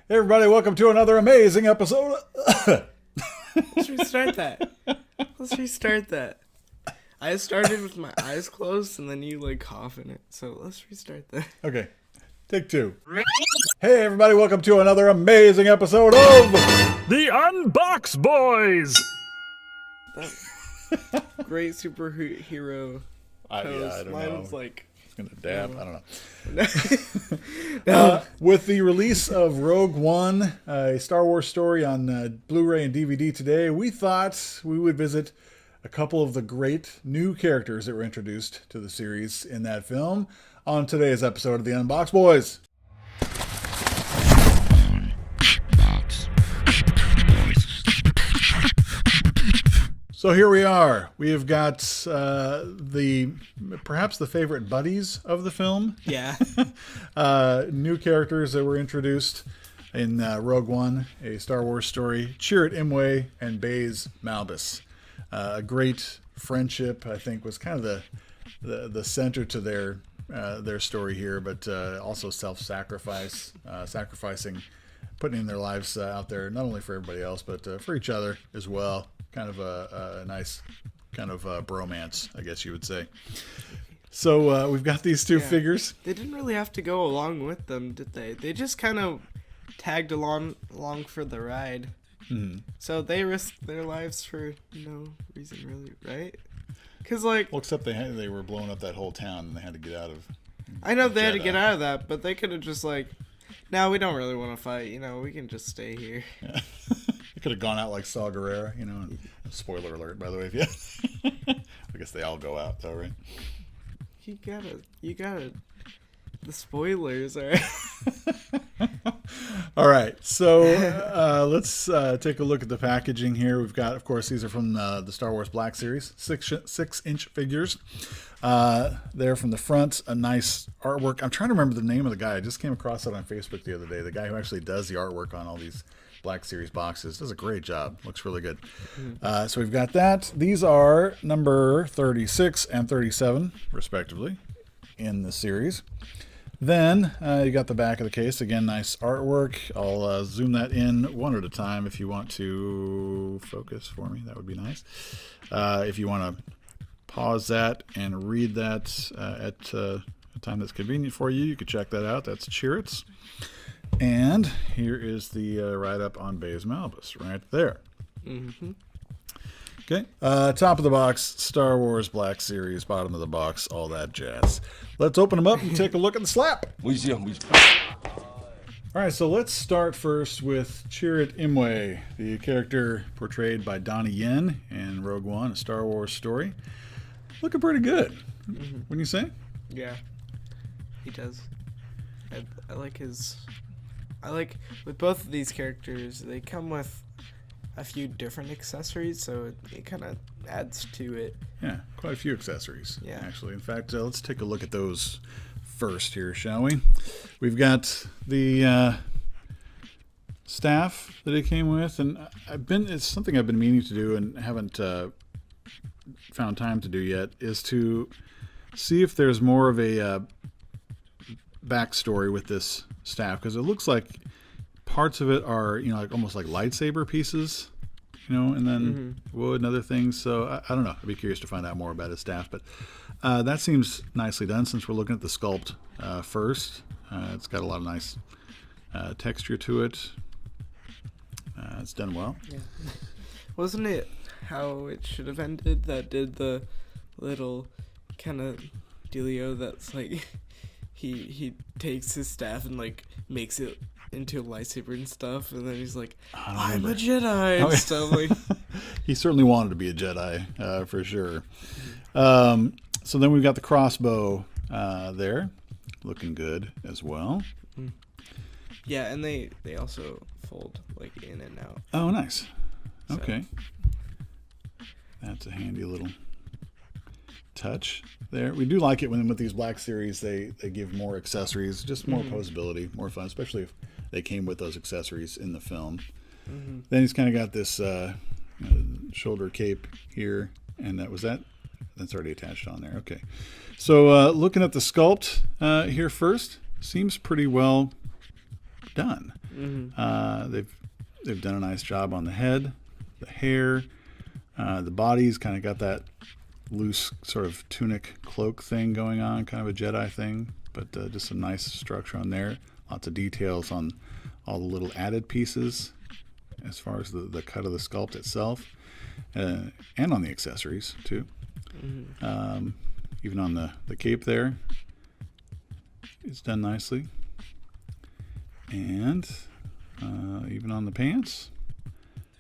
Hey everybody, welcome to another amazing episode. Let's restart that. I started with my eyes closed and then you like cough in it. So let's restart that. Okay, take two. Hey everybody, welcome to another amazing episode of The Unbox Boys! Great superhero I pose. don't Mine know. was like... It's gonna dab. I don't know. With the release of Rogue One, a Star Wars story on Blu-ray and DVD today, we thought we would visit a couple of the great new characters that were introduced to the series in that film on today's episode of The Unbox Boys. So here we are. We have got perhaps the favorite buddies of the film. Yeah. New characters that were introduced in Rogue One, a Star Wars story. Chirrut, Imwe, and BAZE MALBUS. A great friendship, I think, was kind of the center to their story here, but also sacrificing, putting in their lives out there, not only for everybody else, but for each other as well. Kind of a nice kind of bromance, I guess you would say. So we've got these two figures. They didn't really have to go along with them, did they? They just kind of tagged along for the ride. Mm-hmm. So they risked their lives for no reason, really, right? Because, like... Well, except they were blowing up that whole town and they had to get out of... I know they had to get out of that, but they could have just, like... No, we don't really want to fight, we can just stay here. Yeah. Could have gone out like Saw Gerrera, and spoiler alert, by the way, if you I guess they all go out though, right? You gotta the spoilers, alright. All right, so let's take a look at the packaging here. We've got, of course, these are from the Star Wars Black Series, 6-inch figures. There from the front, a nice artwork. I'm trying to remember the name of the guy. I just came across it on Facebook the other day. The guy who actually does the artwork on all these Black Series boxes does a great job. Looks really good. So we've got that. These are number 36 and 37, respectively, in the series. Then you got the back of the case. Again, nice artwork. I'll zoom that in one at a time if you want to focus for me. That would be nice. If you want to pause that and read that at a time that's convenient for you, you could check that out. That's Chirrut's. And here is the write-up on BAZE MALBUS right there. Mm-hmm. Okay. Top of the box, Star Wars Black Series. Bottom of the box, all that jazz. Let's open them up and take a look at the slap. All right, so let's start first with Chirrut Imwe, the character portrayed by Donnie Yen in Rogue One, a Star Wars story. Looking pretty good. Mm-hmm. Wouldn't you say? Yeah, he does. I like his... with both of these characters, they come with a few different accessories, so it kind of adds to it. Yeah, quite a few accessories, yeah. Actually. In fact, let's take a look at those first here, shall we? We've got the staff that it came with, and it's something I've been meaning to do and haven't found time to do yet, is to see if there's more of a backstory with this staff, because it looks like parts of it are like almost like lightsaber pieces, and then wood and other things. So I don't know. I'd be curious to find out more about his staff, but that seems nicely done since we're looking at the sculpt first. It's got a lot of nice texture to it. It's done well. Yeah. Wasn't it how it should have ended that did the little kind of dealio that's like he takes his staff and like makes it into a lightsaber and stuff, and then he's like, I'm a Jedi and stuff. Like he certainly wanted to be a Jedi for sure. So then we've got the crossbow there, looking good as well. Yeah, and they also fold like in and out. Oh, nice. So. Okay. That's a handy little touch there. We do like it when with these Black Series they give more accessories, just more posability, more fun, especially if they came with those accessories in the film. Then he's kind of got this shoulder cape here, and that's already attached on there. Okay, so looking at the sculpt here first, seems pretty well done. They've done a nice job on the head, the hair, the body's kind of got that loose sort of tunic cloak thing going on, kind of a Jedi thing, but just a nice structure on there. Lots of details on all the little added pieces as far as the cut of the sculpt itself, and on the accessories too. Even on the cape there, it's done nicely. And even on the pants,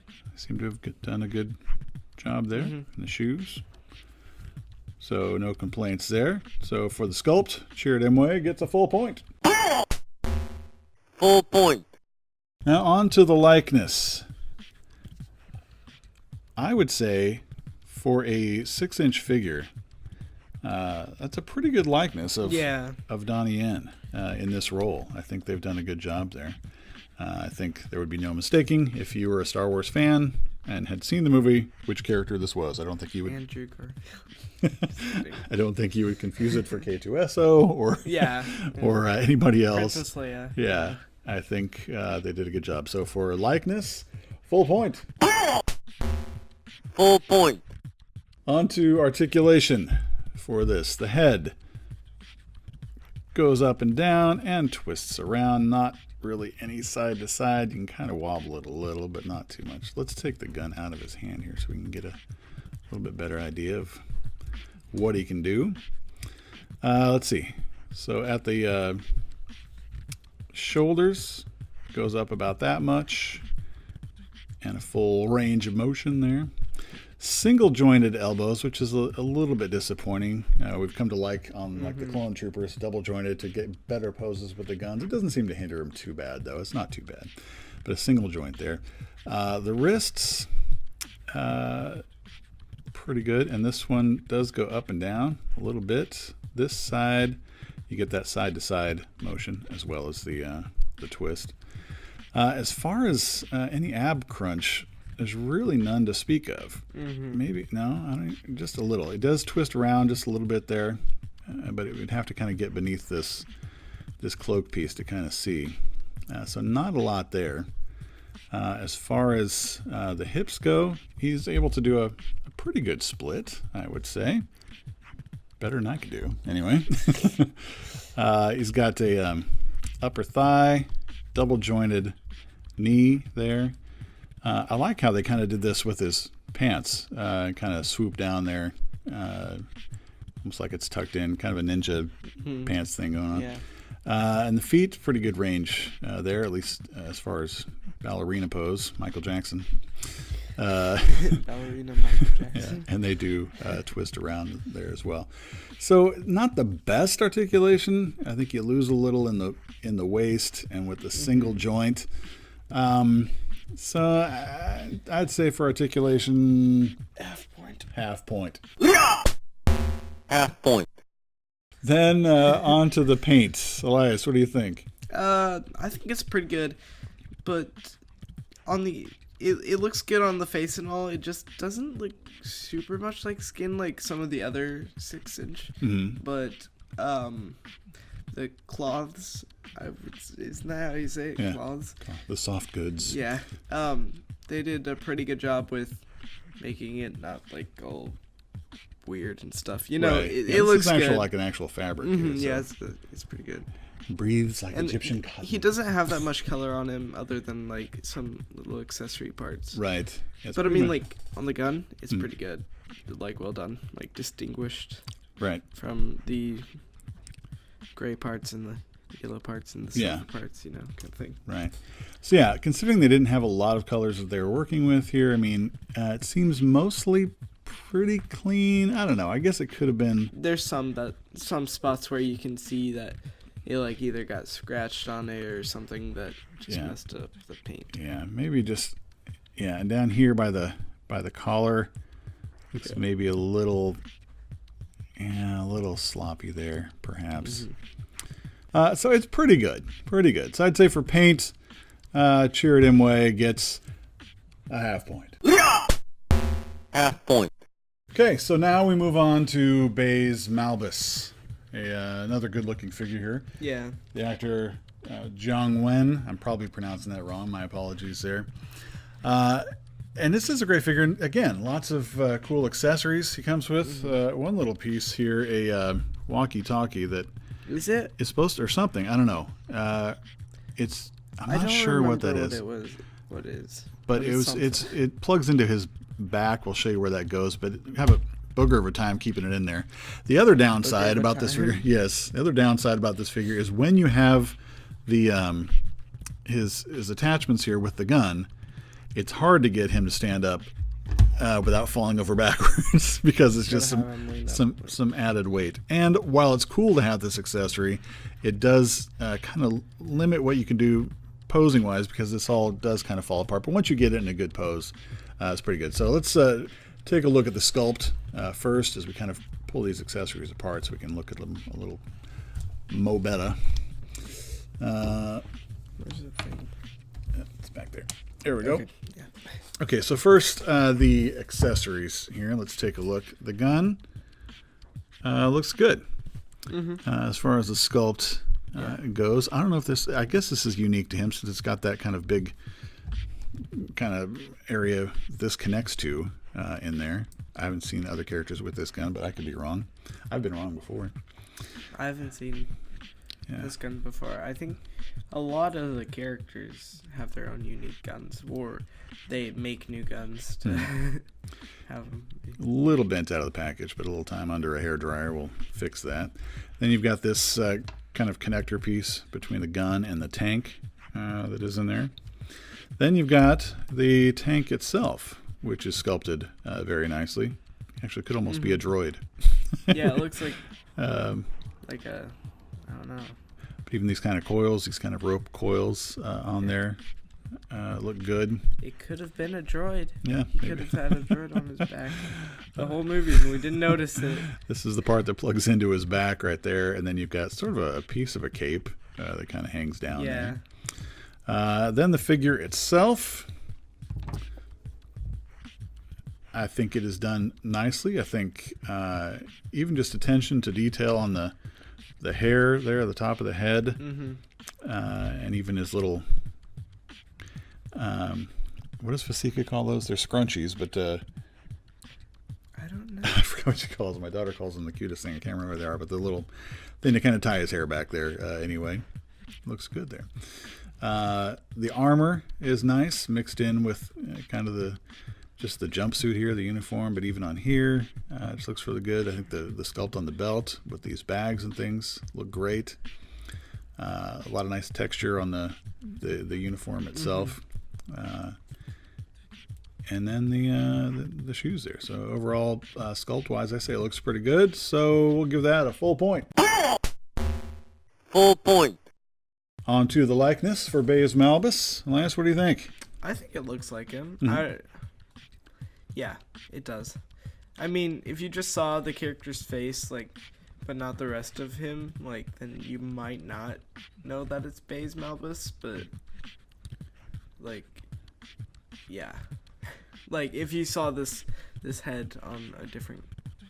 they seem to have done a good job there. And the shoes. So no complaints there. So for the sculpt, Chirrut Imwe gets a full point. Full point. Now on to the likeness. I would say for a 6-inch figure, that's a pretty good likeness of Donnie Yen in this role. I think they've done a good job there. I think there would be no mistaking if you were a Star Wars fan and had seen the movie which character this was. I don't think you would. Andrew Garfield. I don't think you would confuse it for K2SO or anybody else. Princess Leia. Yeah, I think they did a good job. So for likeness, full point. Full point. On to articulation for this. The head goes up and down and twists around. Not really any side to side. You can kind of wobble it a little, but not too much. Let's take the gun out of his hand here so we can get a little bit better idea of what he can do. Let's see. So at the shoulders, goes up about that much, and a full range of motion there. Single jointed elbows, which is a little bit disappointing. We've come to like on the clone troopers, double jointed to get better poses with the guns. It doesn't seem to hinder them too bad, though. It's not too bad, but a single joint there. The wrists, pretty good, and this one does go up and down a little bit. This side, you get that side to side motion as well as the twist. As far as any ab crunch, there's really none to speak of. Maybe, no, I don't, just a little. It does twist around just a little bit there, but it would have to kind of get beneath this cloak piece to kind of see. So not a lot there. As far as the hips go, he's able to do a pretty good split, I would say. Better than I could do, anyway. He's got a upper thigh, double jointed knee there. I like how they kind of did this with his pants, kind of swoop down there, almost like it's tucked in, kind of a ninja pants thing going on. Yeah. And the feet, pretty good range there, at least as far as ballerina pose, Michael Jackson. Ballerina Michael Jackson. Yeah, and they do twist around there as well. So not the best articulation. I think you lose a little in the waist and with the single joint. So I'd say for articulation, Half point. half point. Half point. Then on to the paint. Elias, what do you think? I think it's pretty good, but on it looks good on the face and all. It just doesn't look super much like skin like some of the other 6-inch. But the cloths, isn't that how you say it? Yeah. Cloths. The soft goods. Yeah. They did a pretty good job with making it not like all weird and stuff. You know, Right. it looks it's good. like an actual fabric. Here, so Yeah, it's pretty good. breathes like And Egyptian cotton. he doesn't have that much color on him other than like some little accessory parts. Right. Yeah, it's But I pretty mean, much- like on the gun, it's pretty good. Like well done, like distinguished right. from the gray parts and the yellow parts and the silver Yeah. parts, you know, kind of thing. Right. So yeah, considering they didn't have a lot of colors that they were working with here, I mean, it seems mostly pretty clean. I don't know. I guess it could have been. There's some spots where you can see that it like either got scratched on it or something that just Yeah. messed up the paint. Yeah, maybe just. Yeah, and down here by the collar, it's maybe a little sloppy there, perhaps. So it's pretty good. Pretty good. So I'd say for paint, Chirrut Imwe gets a half point. Half point. Okay, so now we move on to BAZE MALBUS, another good-looking figure here. Yeah. The actor Jiang Wen. I'm probably pronouncing that wrong. My apologies there. And this is a great figure. Again, lots of cool accessories he comes with. One little piece here, a walkie-talkie that Is it? is supposed to, or something. I don't know. I'm not sure what that is. What is? But it plugs into his back. We'll show you where that goes. But have a booger of a time keeping it in there. The other downside about this figure, the other downside about this figure is when you have the his attachments here with the gun, it's hard to get him to stand up without falling over backwards because it's just some added weight. And while it's cool to have this accessory, it does kind of limit what you can do posing wise because this all does kind of fall apart. But once you get it in a good pose, it's pretty good. So let's take a look at the sculpt first as we kind of pull these accessories apart so we can look at them a little mo better. Where's the thing? It's back there. There we go. Okay. Yeah. Okay, so first the accessories here. Let's take a look. The gun looks good. As far as the sculpt goes, I don't know if this, I guess this is unique to him since it's got that kind of big kind of area this connects to in there. I haven't seen other characters with this gun, but I could be wrong. I've been wrong before. I haven't seen this gun before. I think a lot of the characters have their own unique guns, or they make new guns to have them. A little bent out of the package, but a little time under a hairdryer will fix that. Then you've got this kind of connector piece between the gun and the tank that is in there. Then you've got the tank itself, which is sculpted very nicely. Actually, could almost be a droid. Yeah, it looks like like a, I don't know. But even these kind of coils, these kind of rope coils on there look good. It could have been a droid. Yeah, He could have had a droid on his back the whole movie, and we didn't notice it. This is the part that plugs into his back right there, and then you've got sort of a piece of a cape that kind of hangs down there. Then the figure itself, I think it is done nicely. I think even just attention to detail on the hair there at the top of the head, and even his little, what does Fasika call those? They're scrunchies, but I don't know. I forgot what she calls them. My daughter calls them the cutest thing. I can't remember what they are, but the little thing to kind of tie his hair back there anyway. Looks good there. The armor is nice, mixed in with kind of just the jumpsuit here, the uniform, but even on here, it just looks really good. I think the sculpt on the belt with these bags and things look great. A lot of nice texture on the uniform itself. And then the shoes there. So overall, sculpt-wise, I say it looks pretty good. So we'll give that a full point. Full point. On to the likeness for BAZE MALBUS. Lance, what do you think? I think it looks like him. Yeah, it does. I mean, if you just saw the character's face, like, but not the rest of him, like, then you might not know that it's BAZE MALBUS, but, like, yeah. Like, if you saw this head on a different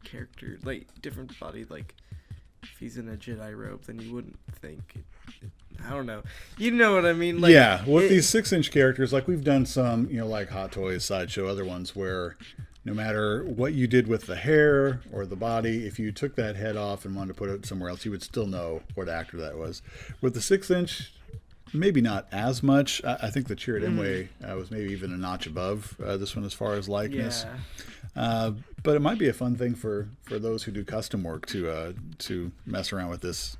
character, like, different body, like, if he's in a Jedi robe, then you wouldn't think I don't know. You know what I mean? Like, yeah, with these 6-inch characters, like we've done some, like Hot Toys, Sideshow, other ones where no matter what you did with the hair or the body, if you took that head off and wanted to put it somewhere else, you would still know what actor that was. With the 6-inch, maybe not as much. I think the Chirrut Imwe was maybe even a notch above this one as far as likeness. Yeah. But it might be a fun thing for those who do custom work to mess around with this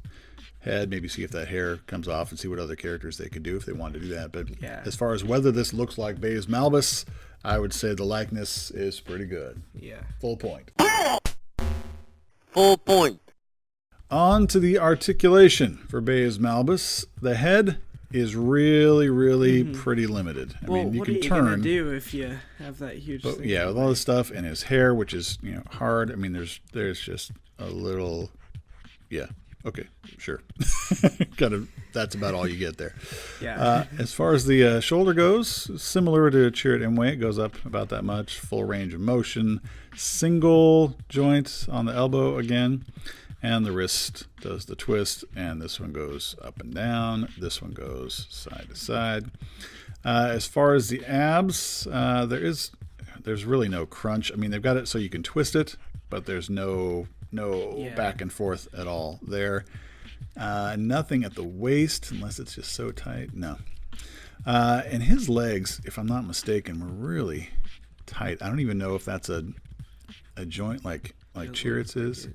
head, maybe see if that hair comes off and see what other characters they could do if they wanted to do that. But as far as whether this looks like BAZE MALBUS, I would say the likeness is pretty good. Yeah. Full point. Full point. On to the articulation for BAZE MALBUS. The head is really, really pretty limited. I mean, you what can are you turn. gonna do if you have that huge But thing? yeah, with all this stuff and his hair, which is hard. I mean, there's just a little. Yeah. Okay. Sure. That's about all you get there. Yeah. As far as the shoulder goes, similar to Chirrut Imwe, it goes up about that much. Full range of motion. Single joint on the elbow again. And the wrist does the twist, and this one goes up and down. This one goes side to side. As far as the abs, there's really no crunch. I mean, they've got it so you can twist it, but there's no back and forth at all there. Nothing at the waist, unless it's just so tight. No. And his legs, if I'm not mistaken, were really tight. I don't even know if that's a joint like Chirrut's is.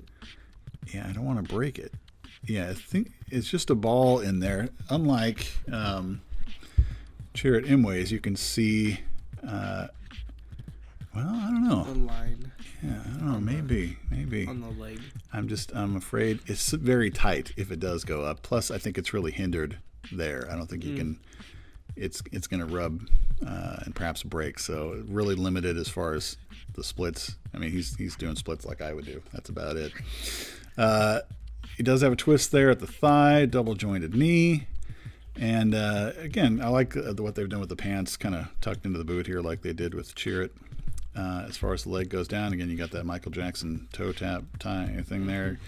Yeah, I don't want to break it. Yeah, I think it's just a ball in there. Unlike Chirrut Imwe's, you can see. Well, I don't know. The line. Yeah, I don't know. Maybe On the leg. I'm afraid it's very tight if it does go up. Plus, I think it's really hindered there. I don't think you can. It's going to rub and perhaps break. So really limited as far as the splits. I mean, he's doing splits like I would do. That's about it. He does have a twist there at the thigh, double jointed knee. And again, I like what they've done with the pants, kind of tucked into the boot here like they did with Chirrut. As far as the leg goes down, again, you got that Michael Jackson toe tap tie thing there.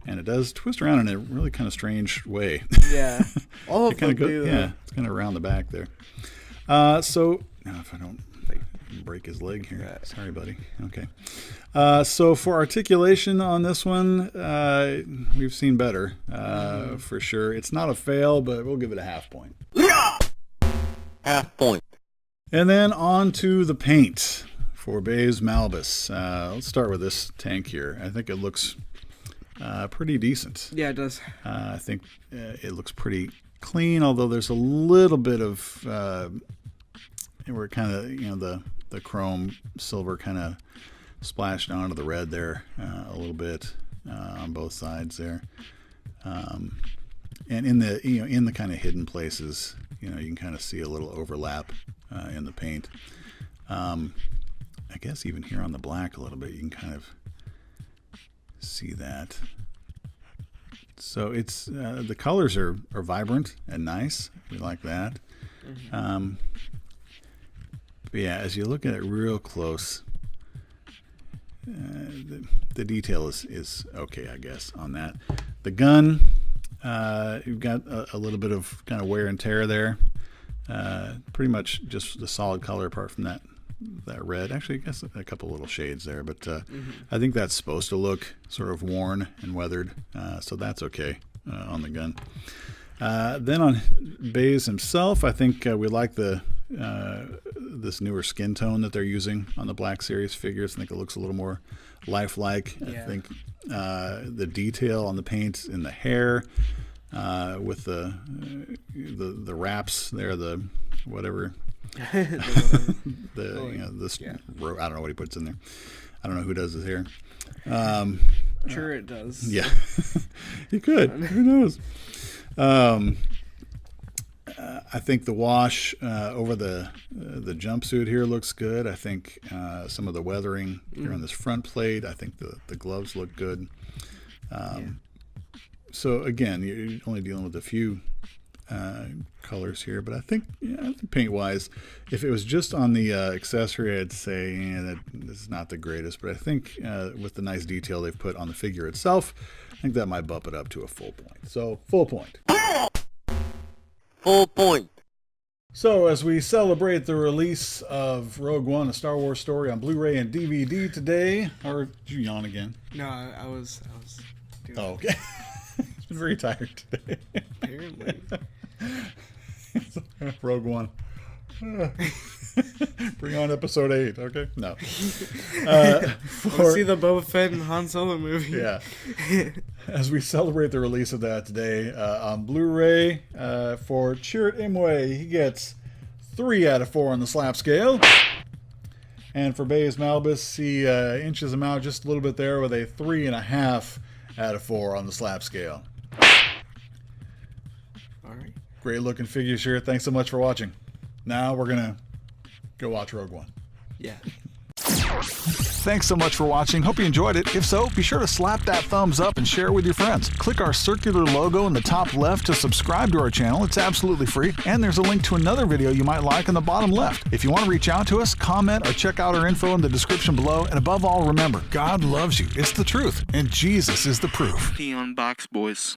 And it does twist around in a really kind of strange way. Yeah. All of them do. Yeah, it's kind of around the back there. So, now if I don't break his leg here. Right. Sorry, buddy. Okay. So for articulation on this one, we've seen better, for sure. It's not a fail, but we'll give it a half point. Half point. And then on to the paint for BAZE Malbus. Let's start with this tank here. I think it looks pretty decent. Yeah, it does. I think it looks pretty clean, although there's a little bit of where kind of, the chrome silver kind of splashed onto the red there a little bit on both sides there. And in the kind of hidden places, you can kind of see a little overlap in the paint. I guess even here on the black a little bit, you can kind of see that. So it's the colors are vibrant and nice. We like that. But yeah, as you look at it real close, the detail is okay, I guess, on that. The gun, you've got a little bit of kind of wear and tear there. Pretty much just the solid color apart from that red. Actually, I guess a couple little shades there, but I think that's supposed to look sort of worn and weathered, so that's okay on the gun. Then on BAZE himself, I think we like this newer skin tone that they're using on the Black Series figures. I think it looks a little more lifelike. Yeah. I think the detail on the paint in the hair, with the wraps there, the whatever. I don't know what he puts in there. I don't know who does his hair. Chirrut does. Yeah, he could. Who knows? I think the wash over the jumpsuit here looks good. I think some of the weathering here on this front plate. I think the gloves look good. So again, you're only dealing with a few colors here, but I think paint-wise, if it was just on the accessory, I'd say that this is not the greatest. But I think with the nice detail they've put on the figure itself, I think that might bump it up to a full point. So full point. Full point. So as we celebrate the release of Rogue One, a Star Wars story on Blu-ray and DVD today, or did you yawn again? No, I was doing Oh, okay. He's been very tired today. apparently. Rogue One. Bring on episode 8, okay? No. Let's see the Boba Fett and Han Solo movie. Yeah. As we celebrate the release of that today on Blu-ray, for Chirrut Imwe, he gets 3 out of 4 on the slap scale. And for BAZE Malbus, he inches him out just a little bit there with a 3.5 out of 4 on the slap scale. All right. Great looking figures here. Thanks so much for watching. Now we're going to go watch Rogue One. Yeah. Thanks so much for watching. Hope you enjoyed it. If so, be sure to slap that thumbs up and share it with your friends. Click our circular logo in the top left to subscribe to our channel. It's absolutely free. And there's a link to another video you might like in the bottom left. If you want to reach out to us, comment, or check out our info in the description below. And above all, remember, God loves you. It's the truth. And Jesus is the proof. The Unbox Boys.